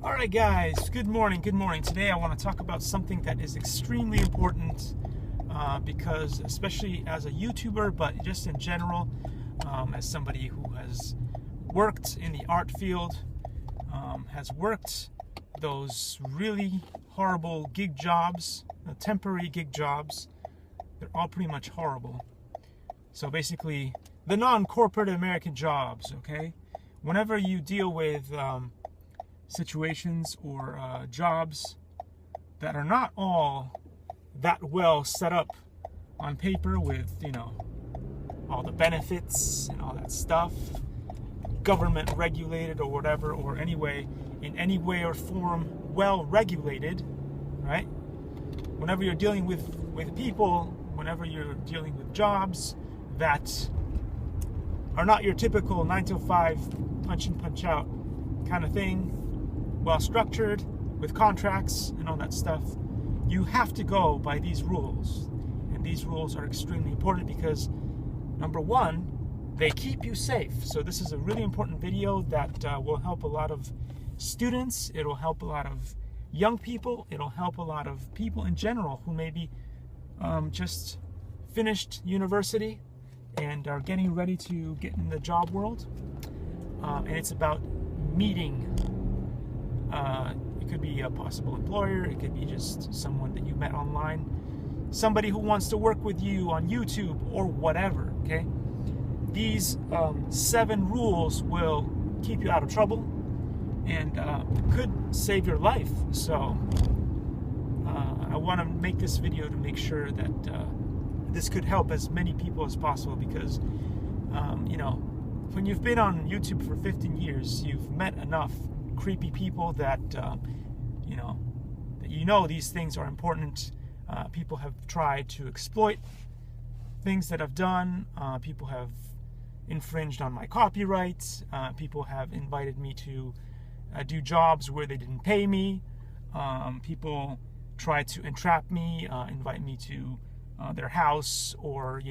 All right, guys, good morning. Today I want to talk about something that is extremely important because especially as a YouTuber, but just in general, as somebody who has worked in the art field, has worked those really horrible gig jobs, temporary gig jobs. They're all pretty much horrible. So basically, the non-corporate American jobs, okay? Whenever you deal with situations or jobs that are not all that well set up on paper with, all the benefits and all that stuff, government regulated or whatever, or anyway, in any way or form well regulated, right? Whenever you're dealing with people, whenever you're dealing with jobs that are not your typical 9 to 5 punch in, punch out kind of thing, well structured with contracts and all that stuff, you have to go by these rules. And these rules are extremely important because, number one, they keep you safe. So this is a really important video that will help a lot of students. It'll help a lot of young people. It'll help a lot of people in general who maybe just finished university and are getting ready to get in the job world. And it's about meeting. It could be a possible employer. It could be just someone that you met online. Somebody who wants to work with you on YouTube or whatever, okay? These 7 rules will keep you out of trouble and could save your life. So I want to make this video to make sure that this could help as many people as possible because, when you've been on YouTube for 15 years, you've met enough creepy people that, these things are important. People have tried to exploit things that I've done. People have infringed on my copyrights. People have invited me to do jobs where they didn't pay me. People try to entrap me, invite me to their house, or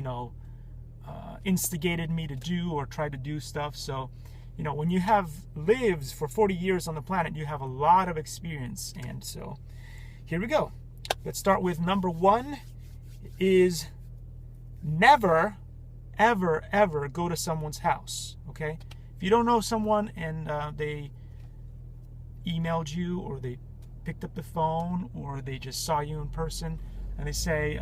instigated me to do or try to do stuff. So when you have lived for 40 years on the planet, you have a lot of experience. And so here we go. Let's start with number 1 is never, ever, ever go to someone's house, okay? If you don't know someone and they emailed you, or they picked up the phone, or they just saw you in person and they say,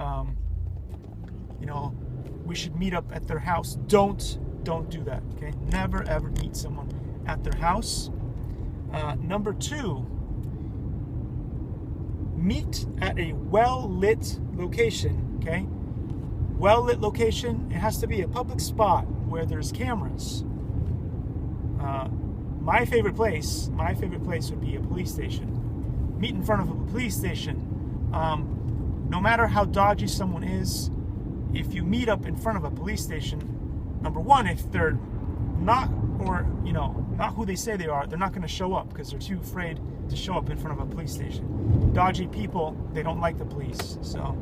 we should meet up at their house, don't do that, okay? Never ever meet someone at their house. Number 2, meet at a well-lit location, okay? Well-lit location, it has to be a public spot where there's cameras. My favorite place would be a police station. Meet in front of a police station. No matter how dodgy someone is, if you meet up in front of a police station, number 1, if they're not, or not who they say they are, they're not going to show up because they're too afraid to show up in front of a police station. Dodgy people, they don't like the police. So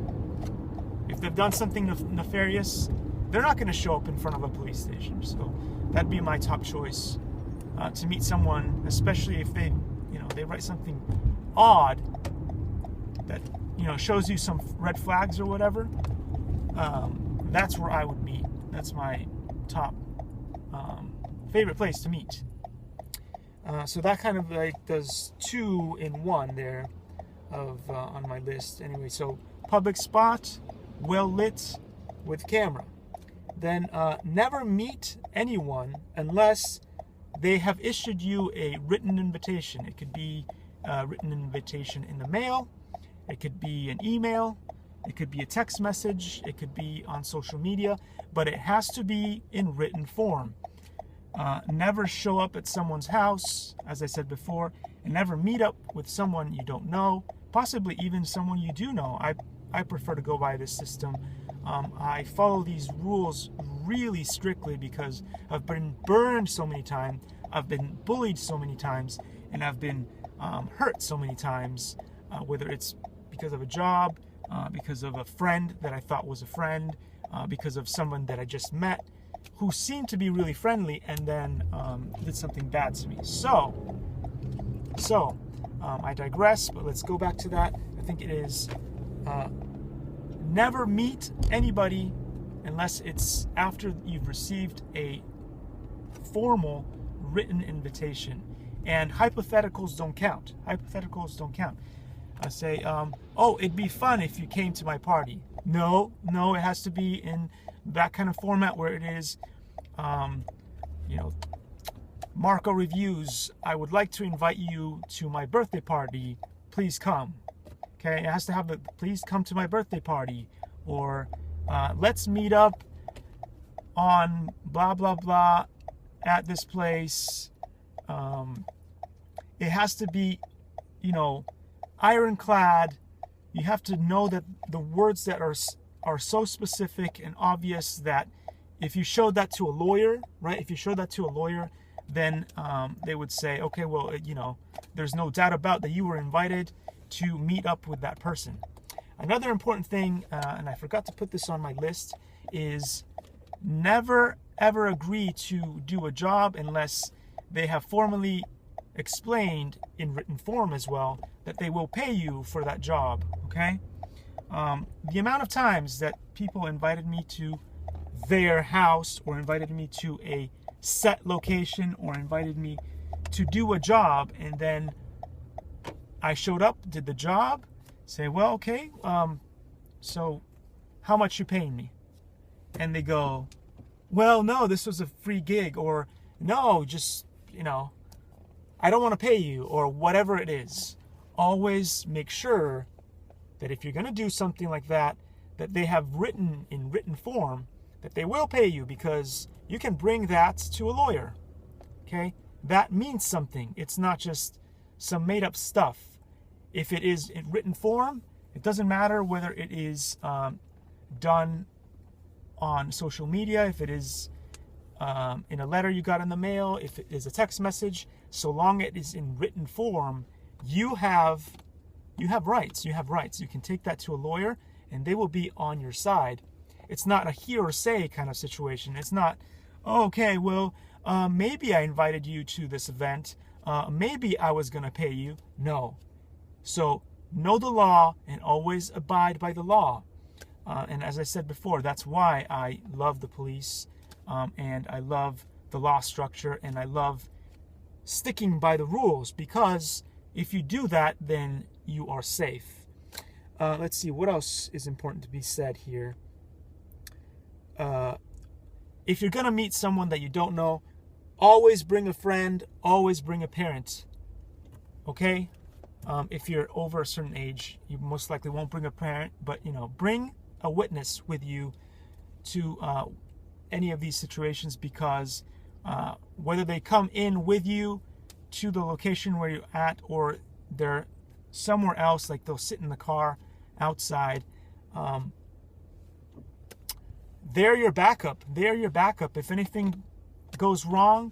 if they've done something nefarious, they're not going to show up in front of a police station. So that'd be my top choice to meet someone, especially if they write something odd that shows you some red flags or whatever. That's where I would meet. That's my top favorite place to meet. So that kind of like does 2 in 1 there of on my list. Anyway, so public spot, well lit, with camera. Then never meet anyone unless they have issued you a written invitation. It could be a written invitation in the mail. It could be an email. It could be a text message. It could be on social media, but it has to be in written form. Never show up at someone's house, as I said before, and never meet up with someone you don't know, possibly even someone you do know. I prefer to go by this system. I follow these rules really strictly because I've been burned so many times, I've been bullied so many times, and I've been hurt so many times, whether it's because of a job, because of a friend that I thought was a friend, because of someone that I just met who seemed to be really friendly and then did something bad to me. So I digress, but let's go back to that. I think it is never meet anybody unless it's after you've received a formal written invitation. And hypotheticals don't count. Hypotheticals don't count. I say, oh, it'd be fun if you came to my party. No, it has to be in that kind of format where it is, Marco Reviews, I would like to invite you to my birthday party. Please come. Okay, it has to have please come to my birthday party. Or let's meet up on blah, blah, blah at this place. It has to be, ironclad. You have to know that the words that are so specific and obvious that if you showed that to a lawyer, right? If you showed that to a lawyer, then they would say, okay, well, there's no doubt about that you were invited to meet up with that person. Another important thing, and I forgot to put this on my list, is never ever agree to do a job unless they have formally explained in written form as well that they will pay you for that job. Okay, the amount of times that people invited me to their house or invited me to a set location or invited me to do a job, and then I showed up, did the job, say, well, okay, so how much you paying me? And they go, well, no, this was a free gig, or no, just, I don't want to pay you, or whatever it is. Always make sure that if you're going to do something like that, that they have written in written form that they will pay you, because you can bring that to a lawyer. Okay? That means something. It's not just some made up stuff. If it is in written form, it doesn't matter whether it is done on social media, if it is in a letter you got in the mail, if it is a text message, so long it is in written form, you have rights. You have rights. You can take that to a lawyer and they will be on your side. It's not a hear or say kind of situation. It's not, oh, okay, well, maybe I invited you to this event. Maybe I was going to pay you. No. So know the law and always abide by the law. And as I said before, that's why I love the police, and I love the law structure, and I love sticking by the rules, because if you do that, then you are safe. Let's see, what else is important to be said here? If you're going to meet someone that you don't know, always bring a friend, always bring a parent. Okay? If you're over a certain age, you most likely won't bring a parent, but bring a witness with you to any of these situations, because whether they come in with you to the location where you're at, or they're somewhere else, like they'll sit in the car outside, they're your backup. They're your backup. If anything goes wrong,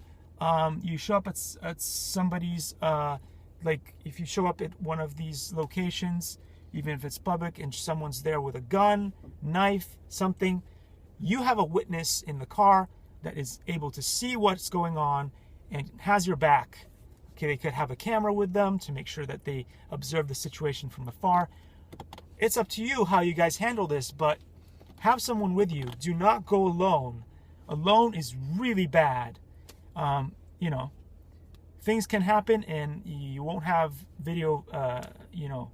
you show up at somebody's, like if you show up at one of these locations, even if it's public, and someone's there with a gun, knife, something, you have a witness in the car that is able to see what's going on and has your back. Okay, they could have a camera with them to make sure that they observe the situation from afar. It's up to you how you guys handle this, but have someone with you. Do not go alone. Alone is really bad. Things can happen, and you won't have video, you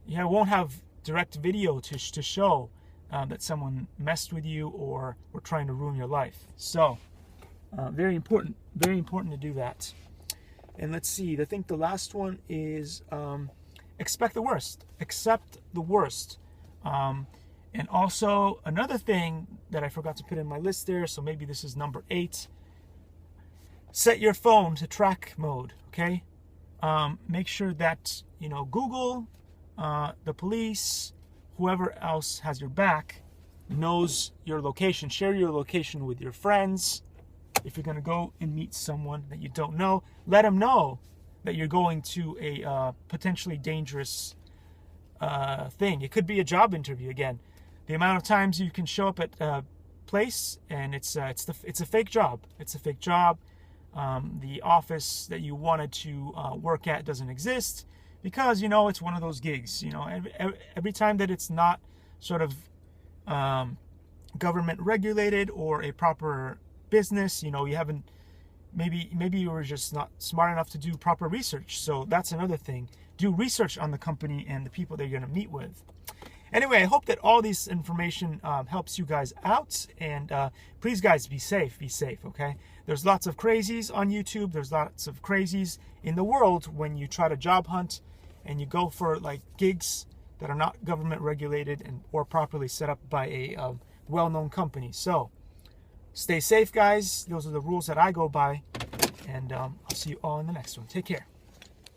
won't have direct video to show that someone messed with you or were trying to ruin your life. So, very important to do that. And let's see, I think the last one is expect the worst. Accept the worst. And also, another thing that I forgot to put in my list there, so maybe this is number 8, set your phone to track mode, okay? Make sure that, Google, the police, whoever else has your back, knows your location. Share your location with your friends. If you're going to go and meet someone that you don't know, let them know that you're going to a potentially dangerous thing. It could be a job interview again. The amount of times you can show up at a place and it's a fake job. It's a fake job. the office that you wanted to work at doesn't exist, because, you know, it's one of those gigs. You know, every time that it's not sort of government regulated or a proper business, you know, you haven't, maybe you were just not smart enough to do proper research. So that's another thing. Do research on the company and the people that you're going to meet with. Anyway, I hope that all this information helps you guys out. And please, guys, be safe, okay? There's lots of crazies on YouTube. There's lots of crazies in the world when you try to job hunt and you go for like gigs that are not government regulated and or properly set up by a well-known company. So stay safe, guys. Those are the rules that I go by. And I'll see you all in the next one. Take care.